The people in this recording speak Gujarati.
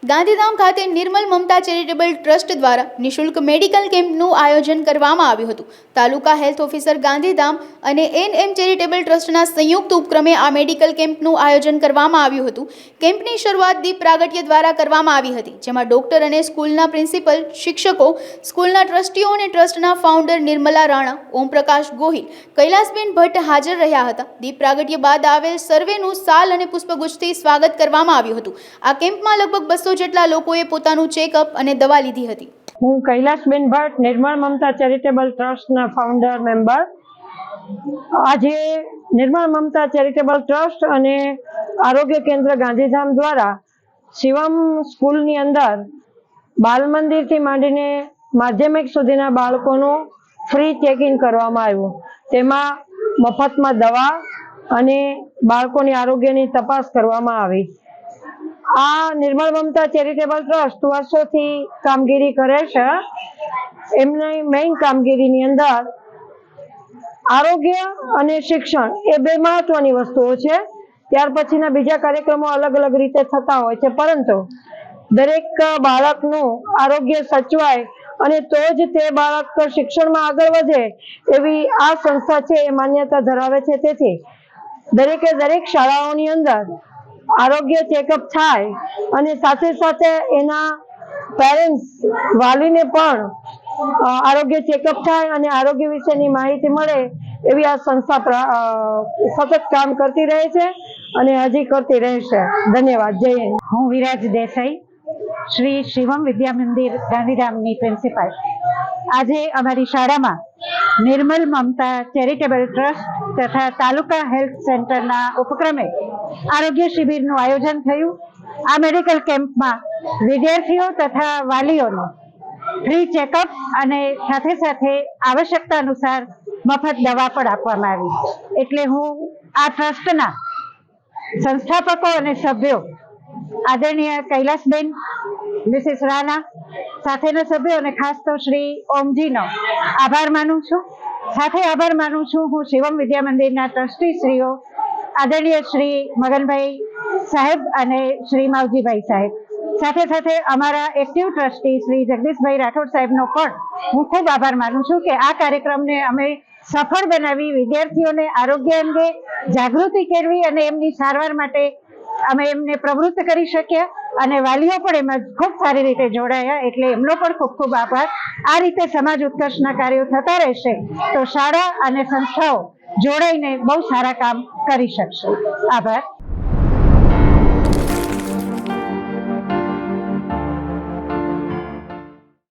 ગાંધીધામ ખાતે નિર્મલ મમતા ચેરિટેબલ ટ્રસ્ટ દ્વારા નિઃશુલ્ક મેડિકલ કેમ્પનું આયોજન કરવામાં આવ્યું હતું। તાલુકા હેલ્થ ઓફિસર ગાંધીધામ અને એનએમ ચેરિટેબલ ટ્રસ્ટના સંયુક્ત ઉપક્રમે આ મેડિકલ કેમ્પનું આયોજન કરવામાં આવ્યું હતું। કેમ્પની શરૂઆત દીપ પ્રાગટ્ય દ્વારા કરવામાં આવી હતી, જેમાં ડોક્ટર અને સ્કૂલના પ્રિન્સિપલ, શિક્ષકો, સ્કૂલના ટ્રસ્ટીઓ અને ટ્રસ્ટના ફાઉન્ડર નિર્મલા રાણા, ઓમપ્રકાશ ગોહિલ, કૈલાસબેન ભટ્ટ હાજર રહ્યા હતા। દીપ પ્રાગટ્ય બાદ આવેલ સર્વેનું સાલ અને પુષ્પગુચ્છથી સ્વાગત કરવામાં આવ્યું હતું। આ કેમ્પમાં લગભગ 200 જેટલા લોકોએ પોતાનું ચેકઅપ અને દવા લીધી હતી। હું કૈલાસબેન ભટ્ટ, નિર્મલ મમતા ચેરિટેબલ ટ્રસ્ટના ફાઉન્ડર મેમ્બર। આજે નિર્મલ મમતા ચેરિટેબલ ટ્રસ્ટ અને આરોગ્ય કેન્દ્ર ગાંધીધામ દ્વારા શિવમ સ્કૂલની અંદર બાલ મંદિરથી માંડીને માધ્યમિક સુધીના બાળકોનું ફ્રી ચેકિંગ કરવામાં આવ્યું। તેમાં મફતમાં દવા અને બાળકોની આરોગ્યની તપાસ કરવામાં આવી। આ નિર્મલ મમતા ચેરિટેબલ ટ્રસ્ટ વર્ષોથી કામગીરી કરે છે। એમની મેઇન કામગીરીની અંદર આરોગ્ય અને શિક્ષણ એ બે મહત્વની વસ્તુઓ છે। ત્યાર પછીના બીજા કાર્યક્રમો અલગ અલગ રીતે થતા હોય છે, પરંતુ દરેક બાળકનું આરોગ્ય સચવાય અને તો જ તે બાળક શિક્ષણમાં આગળ વધે એવી આ સંસ્થા છે એ માન્યતા ધરાવે છે। તેથી દરેકે દરેક શાળાઓની અંદર આરોગ્ય ચેકઅપ થાય અને સાથે સાથે એના પેરેન્ટ્સ, વાલીને પણ આરોગ્ય ચેકઅપ થાય અને આરોગ્ય વિશેની માહિતી મળે એવી આ સંસ્થા સતત કામ કરતી રહે છે અને હજી કરતી રહેશે। ધન્યવાદ। જય હિન્દ। હું વિરાજ દેસાઈ, શ્રી શિવમ વિદ્યા મંદિર ગાંધીધામની પ્રિન્સિપાલ। આજે અમારી શાળામાં નિર્મલ મમતા ચેરિટેબલ ટ્રસ્ટ તથા તાલુકા હેલ્થ સેન્ટરના ઉપક્રમે આરોગ્ય શિબિરનું આયોજન થયું। આ મેડિકલ કેમ્પમાં વિદ્યાર્થીઓ તથા વાલીઓને ફ્રી ચેકઅપ અને સાથે સાથે આવશ્યકતા અનુસાર મફત દવા પણ આપવામાં આવી। એટલે હું આ ટ્રસ્ટના સંસ્થાપકો અને સભ્યો આદરણીય કૈલાસબેન, મિસિસ રાણા, સાથેના સભ્યો અને ખાસ તો શ્રી ઓમજીનો આભાર માનું છું। સાથે આભાર માનું છું હું શિવમ વિદ્યા મંદિરના ટ્રસ્ટી શ્રીઓ આદરણીય શ્રી મગનભાઈ સાહેબ અને શ્રી માવજીભાઈ સાહેબ, સાથે સાથે અમારા એક્ટિવ ટ્રસ્ટી શ્રી જગદીશભાઈ રાઠોડ સાહેબનો પણ હું ખૂબ આભાર માનું છું કે આ કાર્યક્રમને અમે સફળ બનાવી, વિદ્યાર્થીઓને આરોગ્ય અંગે જાગૃતિ કેળવી અને એમની સારવાર માટે અમે એમને પ્રવૃત્ત કરી શક્યા અને વાલીઓ પણ એમાં ખૂબ સારી રીતે જોડાયા। એટલે એમનો પણ ખૂબ ખૂબ આભાર। આ રીતે સમાજ ઉત્કર્ષના કાર્યો થતા રહેશે તો શાળા અને સંસ્થાઓ જોડાઈને બહુ સારા કામ કરી શકશે। આભાર।